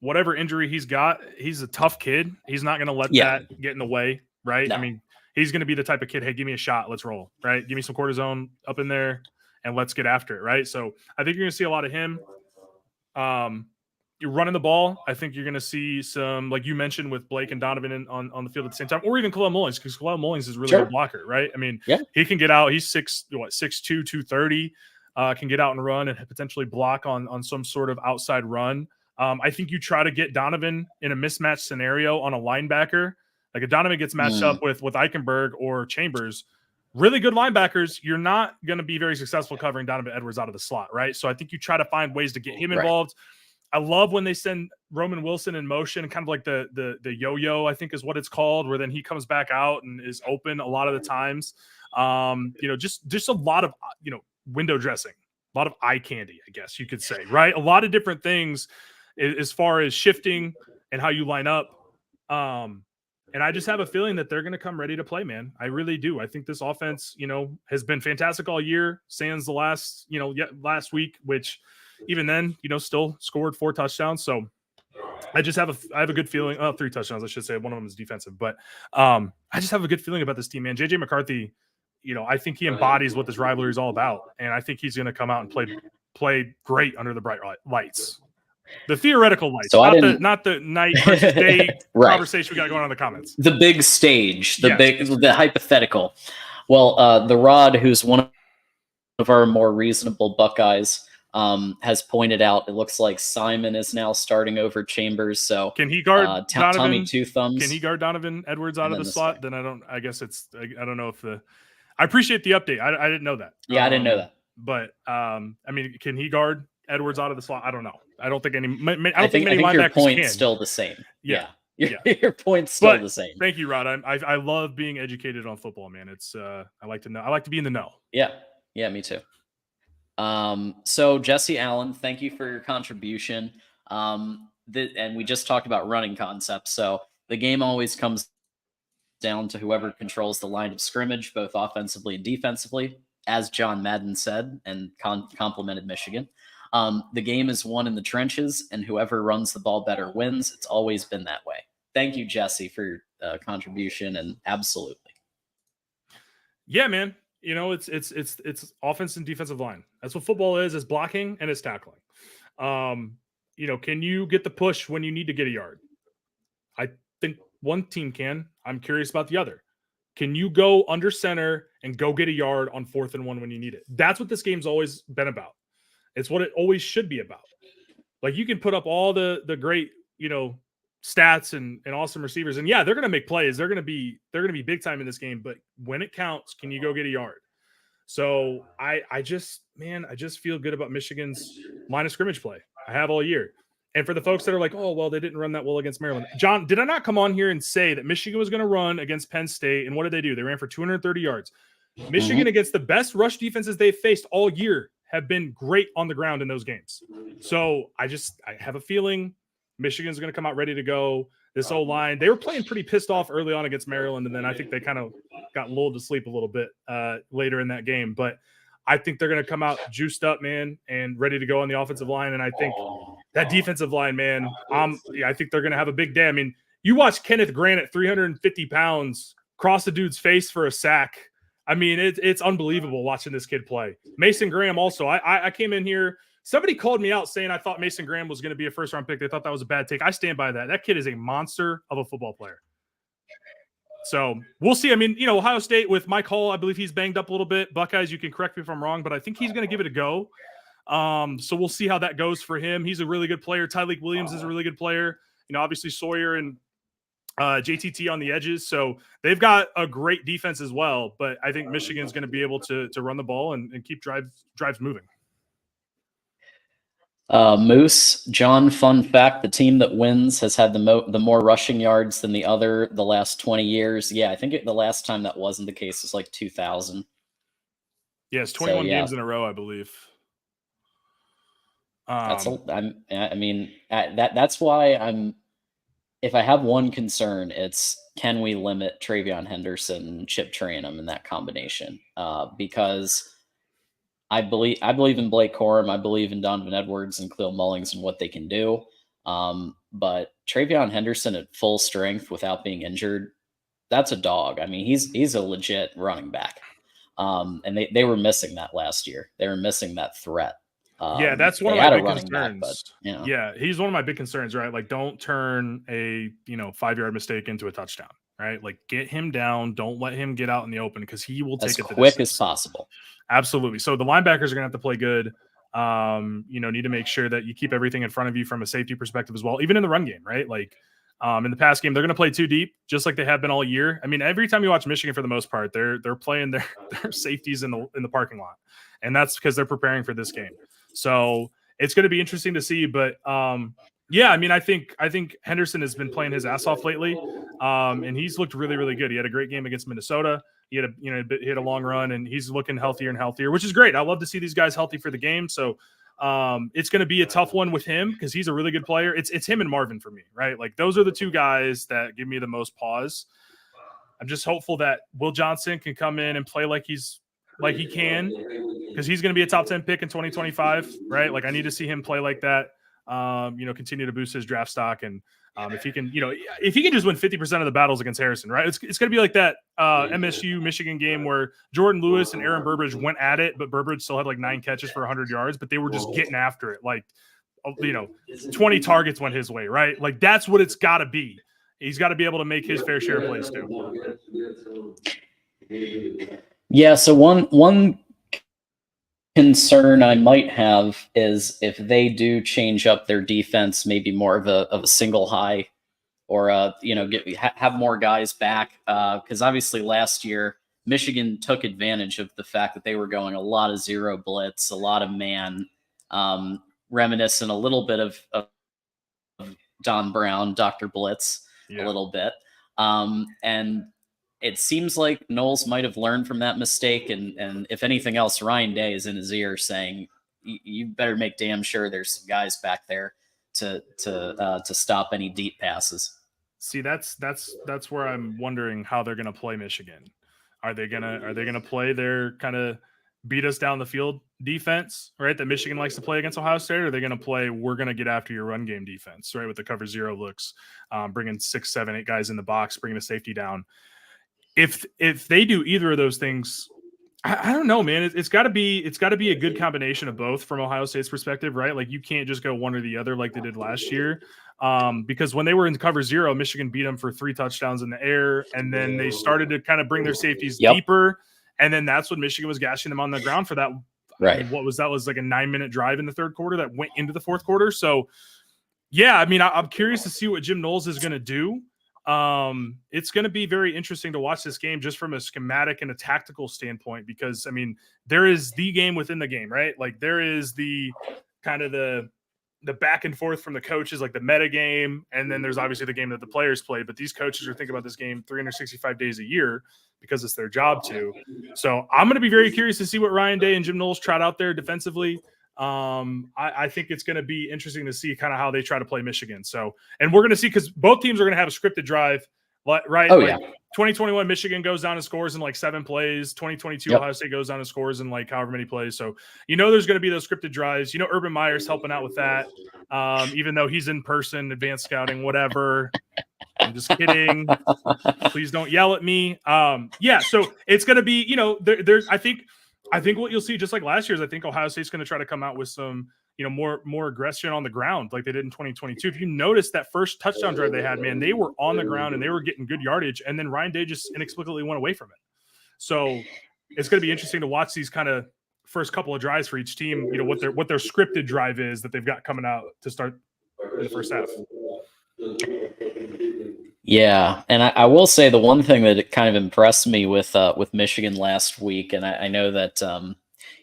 whatever injury he's got, he's a tough kid. He's not going to let that get in the way, right? No. I mean, he's going to be the type of kid, hey, give me a shot, let's roll, right? Give me some cortisone up in there and let's get after it, right? So I think you're going to see a lot of him. You're running the ball. I think you're going to see some, like you mentioned, with Blake and Donovan on the field at the same time, or even Kalel Mullings, because Kalel Mullings is really a blocker, right? I mean, he can get out. He's 6'2", 230, can get out and run and potentially block on some sort of outside run. I think you try to get Donovan in a mismatch scenario on a linebacker. Like if Donovan gets matched up with Eichenberg or Chambers, really good linebackers, you're not going to be very successful covering Donovan Edwards out of the slot, right? So I think you try to find ways to get him involved. I love when they send Roman Wilson in motion, kind of like the yo-yo, I think is what it's called, where then he comes back out and is open a lot of the times. Just a lot of, window dressing, a lot of eye candy, I guess you could say, right? A lot of different things as far as shifting and how you line up. And I just have a feeling that they're going to come ready to play, man. I really do. I think this offense, has been fantastic all year. Sans the last week, which even then, still scored 4 touchdowns. So I have a good feeling. 3 touchdowns, I should say. One of them is defensive, but I just have a good feeling about this team, man. JJ McCarthy, I think he embodies what this rivalry is all about. And I think he's going to come out and play great under the bright lights. The theoretical lights, so not the night versus day conversation we got going on in the comments. The big stage, the hypothetical. Well, the Rod, who's one of our more reasonable Buckeyes, has pointed out it looks like Simon is now starting over Chambers. So can he guard Donovan? Tommy Two Thumbs? Can he guard Donovan Edwards out of the slot? Then I guess I don't know if I appreciate the update. I didn't know that. Yeah, I didn't know that. But I mean, can he guard Edwards out of the slot? I don't know. I don't think any. I think your point's still the same. Yeah. Your point's still the same. Thank you, Rod. I love being educated on football, man. It's I like to know. I like to be in the know. Yeah, me too. So Jesse Allen, thank you for your contribution. And we just talked about running concepts. So the game always comes down to whoever controls the line of scrimmage, both offensively and defensively, as John Madden said and complimented Michigan. The game is won in the trenches, and whoever runs the ball better wins. It's always been that way. Thank you, Jesse, for your contribution, and absolutely. Yeah, man. You know, it's offense and defensive line. That's what football is. It's blocking and it's tackling. You know, can you get the push when you need to get a yard? I think one team can. I'm curious about the other. Can you go under center and go get a yard on 4th and 1 when you need it? That's what this game's always been about. It's what it always should be about. Like, you can put up all the great, you know, stats and awesome receivers, and yeah, they're going to make plays. They're going to be big time in this game. But when it counts, can you go get a yard? So I just feel good about Michigan's line of scrimmage play. I have all year. And for the folks that are like, oh, well, they didn't run that well against Maryland. John, did I not come on here and say that Michigan was going to run against Penn State? And what did they do? They ran for 230 yards. Michigan, against the best rush defenses they've faced all year, have been great on the ground in those games. So I have a feeling Michigan's going to come out ready to go. This O-line, they were playing pretty pissed off early on against Maryland, and then I think they kind of got lulled to sleep a little bit later in that game. But I think they're going to come out juiced up, man, and ready to go on the offensive line. And I think that defensive line, man, I think they're going to have a big day. I mean, you watch Kenneth Grant at 350 pounds cross a dude's face for a sack. I mean, it's unbelievable watching this kid play. Mason Graham also. I came in here. Somebody called me out saying I thought Mason Graham was going to be a first-round pick. They thought that was a bad take. I stand by that. That kid is a monster of a football player. So we'll see. I mean, you know, Ohio State with Mike Hall, I believe he's banged up a little bit. Buckeyes, you can correct me if I'm wrong, but I think he's going to give it a go. So we'll see how that goes for him. He's a really good player. Tyleik Williams is a really good player. You know, obviously Sawyer and JTT on the edges. So they've got a great defense as well. But I think Michigan's going to be able to run the ball and keep drives moving. Moose, John, fun fact, the team that wins has had the more rushing yards than the last 20 years. Yeah, I think the last time that wasn't the case was like 2000. Yes, 21 games in a row, I believe. That's why if I have one concern, it's can we limit Travion Henderson and Chip Trayanum in that combination? Because I believe in Blake Corum. I believe in Donovan Edwards and Cleo Mullings and what they can do. But Travion Henderson at full strength without being injured, that's a dog. I mean, he's a legit running back. And they were missing that last year. They were missing that threat. Yeah, that's one of my big concerns. Back, but, you know. Yeah, he's one of my big concerns, right? Like, don't turn a 5-yard mistake into a touchdown, right? Like, get him down. Don't let him get out in the open because he will take it as quick as possible. Absolutely. So the linebackers are going to have to play good. Need to make sure that you keep everything in front of you from a safety perspective as well, even in the run game, right? Like, in the pass game, they're going to play too deep, just like they have been all year. I mean, every time you watch Michigan, for the most part, they're playing their safeties in the parking lot, and that's because they're preparing for this game. So it's going to be interesting to see. But yeah, I mean, I think Henderson has been playing his ass off lately, and he's looked really, really good. He had a great game against Minnesota. He had a long run, and he's looking healthier and healthier, which is great. I love to see these guys healthy for the game. So it's going to be a tough one with him because he's a really good player. It's him and Marvin for me, right? Like, those are the two guys that give me the most pause. I'm just hopeful that Will Johnson can come in and play like he can, because he's going to be a top 10 pick in 2025, right? Like, I need to see him play like that. Continue to boost his draft stock, and if he can just win 50% of the battles against Harrison, right? It's going to be like that MSU Michigan game where Jordan Lewis and Aaron Burbridge went at it, but Burbridge still had like 9 catches for 100 yards, but they were just getting after it. Like, 20 targets went his way, right? Like, that's what it's got to be. He's got to be able to make his fair share of plays too. Yeah. So one concern I might have is if they do change up their defense, maybe more of a single high, or have more guys back, because obviously last year Michigan took advantage of the fact that they were going a lot of zero blitz, a lot of man, reminiscent a little bit of Don Brown, Dr. Blitz, a Yeah. little bit. And it seems like Knowles might have learned from that mistake. And if anything else, Ryan Day is in his ear saying, you better make damn sure there's some guys back there to stop any deep passes. See, that's where I'm wondering how they're going to play Michigan. Are they gonna play their kind of beat us down the field defense, right? That Michigan likes to play against Ohio State. Or are they going to play we're going to get after your run game defense, right? With the cover zero looks, bringing 6, 7, 8 guys in the box, bringing a safety down. If they do either of those things, I don't know, man. It's got to be a good combination of both from Ohio State's perspective, right? Like you can't just go one or the other like they did last year, because when they were in cover zero, Michigan beat them for 3 touchdowns in the air, and then they started to kind of bring their safeties deeper, and then that's when Michigan was gashing them on the ground for that. Right. I mean, that was like a 9-minute drive in the third quarter that went into the fourth quarter. So, yeah, I mean, I'm curious to see what Jim Knowles is going to do. It's going to be very interesting to watch this game just from a schematic and a tactical standpoint, because I mean, there is the game within the game, right? Like there is the kind of the back and forth from the coaches, like the meta game. And then there's obviously the game that the players play, but these coaches are thinking about this game 365 days a year because it's their job to. So I'm going to be very curious to see what Ryan Day and Jim Knowles trot out there defensively. I think it's going to be interesting to see kind of how they try to play Michigan. So, and we're going to see, because both teams are going to have a scripted drive, right? Oh, like yeah. 2021 Michigan goes down and scores in like 7 plays. 2022 Ohio State goes down and scores in like however many plays. So, there's going to be those scripted drives. Urban Meyer's helping out with that, even though he's in person, advanced scouting, whatever. I'm just kidding. Please don't yell at me. So it's going to be, there's I think what you'll see, just like last year, is I think Ohio State's going to try to come out with some, more aggression on the ground like they did in 2022. If you notice that first touchdown drive they had, man, they were on the ground and they were getting good yardage, and then Ryan Day just inexplicably went away from it. So it's going to be interesting to watch these kind of first couple of drives for each team, what their scripted drive is that they've got coming out to start in the first half. Yeah, and I will say the one thing that kind of impressed me with Michigan last week, and I know that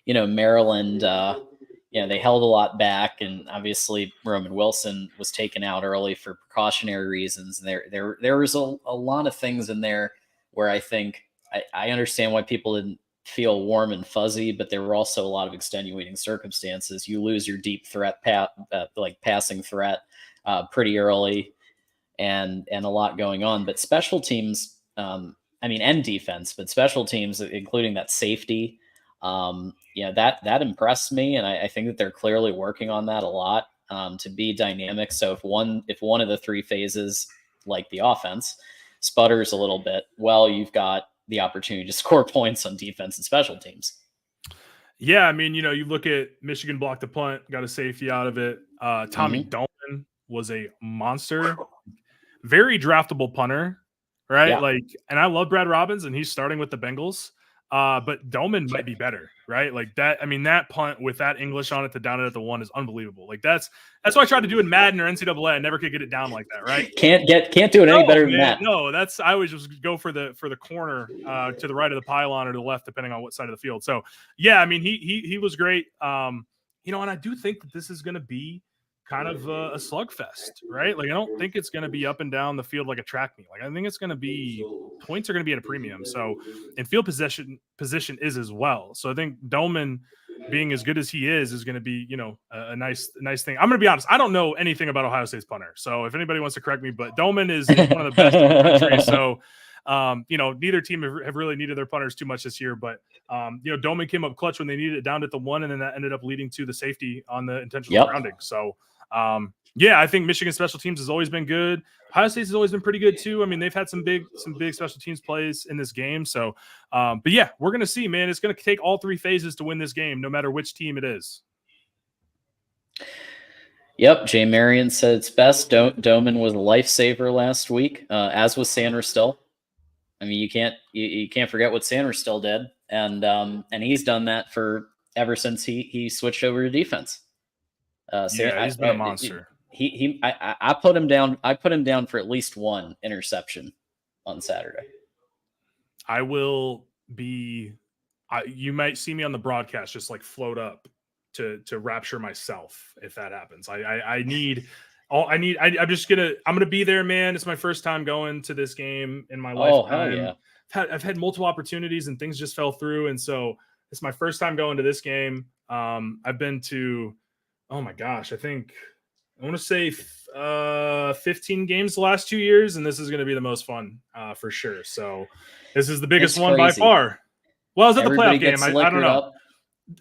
Maryland, they held a lot back, and obviously Roman Wilson was taken out early for precautionary reasons. There was a lot of things in there where I think I understand why people didn't feel warm and fuzzy, but there were also a lot of extenuating circumstances. You lose your deep threat, like passing threat, pretty early. And a lot going on, but special teams, and defense, but special teams, including that safety, that impressed me, and I think that they're clearly working on that a lot, to be dynamic. So if one of the 3 phases, like the offense, sputters a little bit, well, you've got the opportunity to score points on defense and special teams. Yeah, I mean, you look at Michigan blocked the punt, got a safety out of it. Tommy Dolman was a monster. Very draftable punter, right? Yeah. Like, and I love Brad Robbins, and he's starting with the Bengals. But Dolman might be better, right? Like that. I mean, that punt with that English on it to down it at the 1 is unbelievable. Like that's what I tried to do in Madden or NCAA. I never could get it down like that, right? Can't do it any better than that. No, I always just go for the corner to the right of the pylon or to the left, depending on what side of the field. So yeah, I mean, he was great. And I do think that this is going to be kind of a slugfest, right? Like I don't think it's going to be up and down the field like a track meet. Like I think it's going to be points are going to be at a premium. So, and field position is as well. So I think Dolman being as good as he is going to be, a nice thing. I'm going to be honest. I don't know anything about Ohio State's punter. So if anybody wants to correct me, but Dolman is one of the best in the country. So, neither team have really needed their punters too much this year, but Dolman came up clutch when they needed it down at the 1, and then that ended up leading to the safety on the intentional grounding. So, I think Michigan special teams has always been good. Ohio State has always been pretty good too. I mean, they've had some big special teams plays in this game. So, but yeah, we're going to see, man, it's going to take all 3 phases to win this game, no matter which team it is. Yep. Jay Marion said it's best. Doman was a lifesaver last week, as was Sanders still. I mean, you can't forget what Sanders still did. And he's done that for ever since he switched over to defense. So Yeah, he's been a monster. I put him down. I put him down for at least one interception on Saturday. I will be. You might see me on the broadcast just like float up to rapture myself if that happens. I'm gonna be there, man. It's my first time going to this game in my lifetime. Hell yeah. I've had multiple opportunities and things just fell through, and so it's my first time going to this game. I've been to, oh my gosh, I want to say 15 games the last 2 years, and this is going to be the most fun for sure. So this is the biggest one by far. Well, is it the playoff game? I don't know.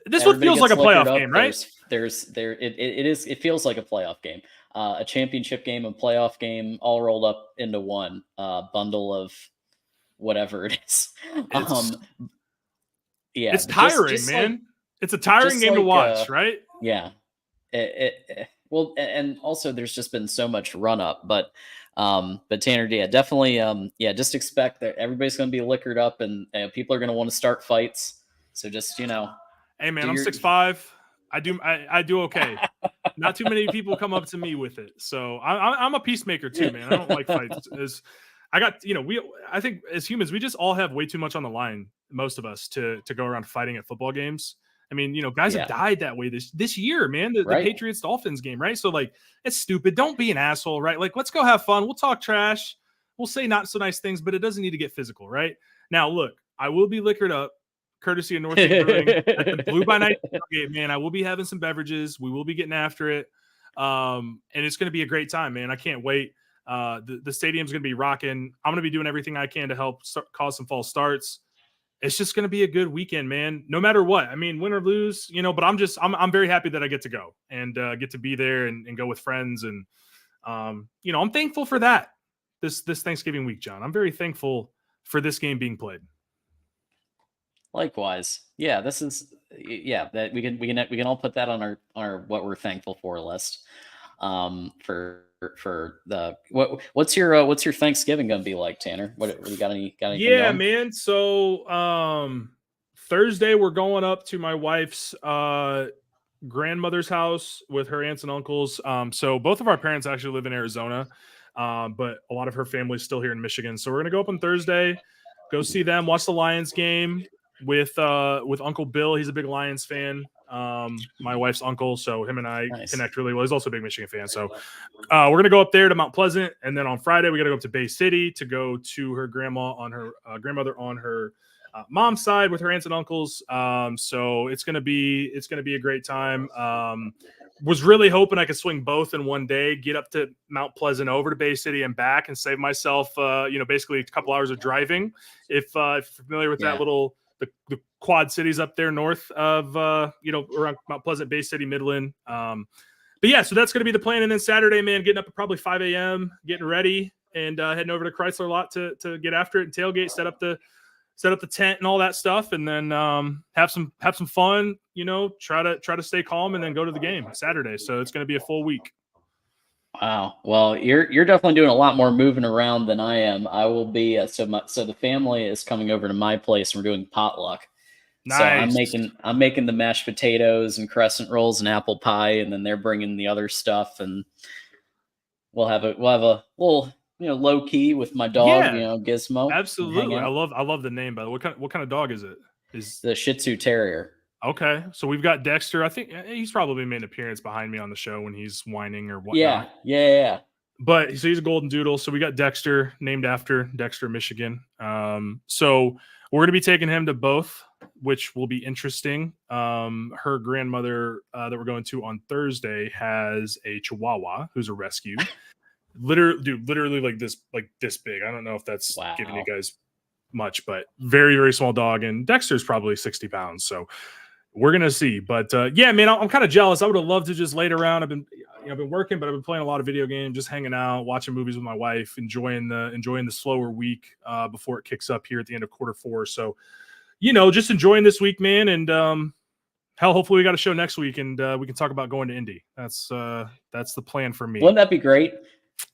This one feels like a playoff game, right? It feels like a playoff game, a championship game, a playoff game, all rolled up into one bundle of whatever it is. Yeah, it's tiring, man. It's a tiring game to watch, right? Yeah. Well, and also there's just been so much run up, but Tanner, yeah, definitely, just expect that everybody's going to be liquored up, and people are going to want to start fights. So just, hey man, I'm 6'5". I do okay. Not too many people come up to me with it, so I'm a peacemaker too, man. I don't like fights. I think as humans, we just all have way too much on the line, most of us, to go around fighting at football games. I mean, guys have died that way this year, man. The Patriots Dolphins game, right? So like, it's stupid. Don't be an asshole, right? Like, let's go have fun. We'll talk trash. We'll say not so nice things, but it doesn't need to get physical, right? Now, look, I will be liquored up, courtesy of North Brewing at the Blue by Night game, man. I will be having some beverages. We will be getting after it, and it's going to be a great time, man. I can't wait. The stadium's going to be rocking. I'm going to be doing everything I can to help cause some false starts. It's just going to be a good weekend, man. No matter what. I mean, win or lose, but I'm very happy that I get to go and get to be there and go with friends. And, I'm thankful for that this Thanksgiving week, John. I'm very thankful for this game being played. Likewise. Yeah, that we can all put that on our what we're thankful for list. For the what's your Thanksgiving gonna be like, Tanner? What you got anything going? Man. So Thursday we're going up to my wife's grandmother's house with her aunts and uncles. So both of our parents actually live in Arizona, but a lot of her family's still here in Michigan. So we're gonna go up on Thursday, go see them, watch the Lions game with Uncle Bill. He's a big Lions fan. My wife's uncle, so him and I connect really well. He's also a big Michigan fan. So we're gonna go up there to Mount Pleasant, and then on Friday we got to go up to Bay City to go to her grandmother on her mom's side with her aunts and uncles. So it's gonna be a great time. Was really hoping I could swing both in one day, get up to Mount Pleasant, over to Bay City and back, and save myself basically a couple hours of driving. If you're familiar with that little the Quad Cities up there north of around Mount Pleasant, Bay City, Midland. But yeah, so that's going to be the plan. And then Saturday, man, getting up at probably 5 a.m., getting ready, and heading over to Chrysler Lot to get after it and tailgate, set up the tent and all that stuff, and then have some fun. Try to stay calm, and then go to the game Saturday. So it's going to be a full week. Wow. Well, you're definitely doing a lot more moving around than I am. I will be so the family is coming over to my place, and we're doing potluck. Nice. So I'm making the mashed potatoes and crescent rolls and apple pie, and then they're bringing the other stuff, and we'll have a little low key with my dog, Gizmo. Absolutely. I love the name, by the way. What kind of dog is it? Is the Shih Tzu Terrier. Okay, so we've got Dexter. I think he's probably made an appearance behind me on the show when he's whining or whatnot. Yeah. But so he's a golden doodle. So we got Dexter, named after Dexter, Michigan. So we're going to be taking him to both, which will be interesting. Her grandmother that we're going to on Thursday has a Chihuahua who's a rescue. Literally like this big. I don't know if that's giving you guys much, but very, very small dog. And Dexter's probably 60 pounds. So we're going to see. But yeah, man, I'm kind of jealous. I would have loved to just laid around. I've been working, but I've been playing a lot of video games, just hanging out, watching movies with my wife, enjoying the slower week before it kicks up here at the end of Q4. So, just enjoying this week, man. And hopefully we got a show next week, and we can talk about going to Indy. That's the plan for me. Wouldn't that be great?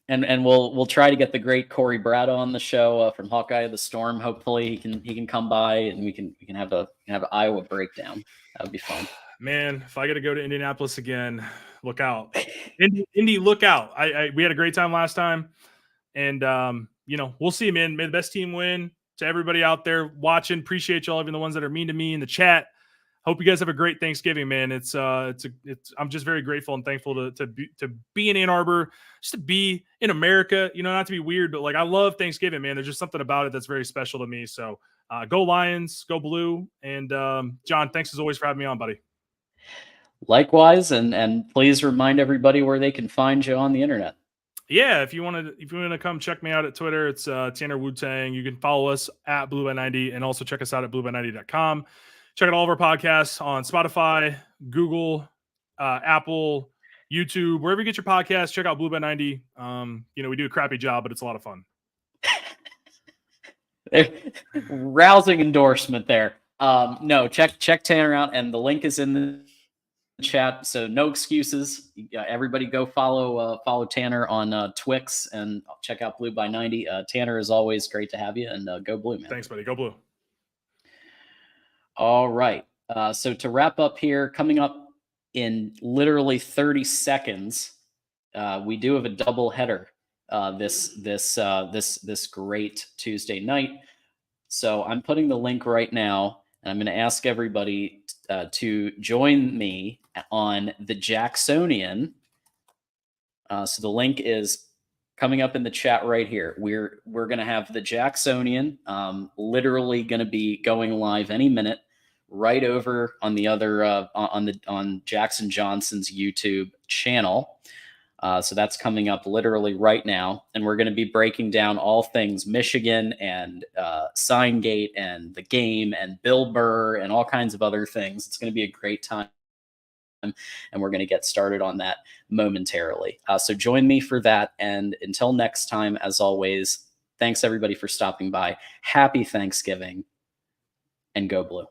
And we'll try to get the great Corey Brado on the show from Hawkeye of the Storm. Hopefully he can come by and we can have an Iowa breakdown. That would be fun. Man, if I get to go to Indianapolis again, look out. Indy, look out. We had a great time last time. And we'll see, man. May the best team win. To everybody out there watching, appreciate y'all, even the ones that are mean to me in the chat. Hope you guys have a great Thanksgiving, man. I'm just very grateful and thankful to be in Ann Arbor, just to be in America. Not to be weird, but like I love Thanksgiving, man. There's just something about it that's very special to me. So go Lions, go Blue, and John, thanks as always for having me on, buddy. Likewise, and please remind everybody where they can find you on the internet. Yeah, if you want to come check me out at Twitter, it's Tanner Wu-Tang. You can follow us at Blue by 90 and also check us out at blueby90.com. Check out all of our podcasts on Spotify, Google, Apple, YouTube, wherever you get your podcasts. Check out Blue by 90. We do a crappy job, but it's a lot of fun. Rousing endorsement there. No, check Tanner out, and the link is in the chat, so no excuses. Everybody go follow Tanner on Twix and check out Blue by 90. Tanner, is always great to have you, and go Blue, man. Thanks, buddy. Go Blue. All right. So to wrap up here, coming up in literally 30 seconds, we do have a double header this great Tuesday night. So I'm putting the link right now, and I'm going to ask everybody to join me on the Jacksonian. So the link is coming up in the chat right here. We're going to have the Jacksonian, literally going to be going live any minute, right over on the other on Jackson Johnson's YouTube channel. So that's coming up literally right now, and we're going to be breaking down all things Michigan and Signgate and the game and Bill Burr and all kinds of other things. It's going to be a great time, and we're going to get started on that momentarily. So join me for that, and until next time, as always, thanks everybody for stopping by. Happy Thanksgiving, and go Blue.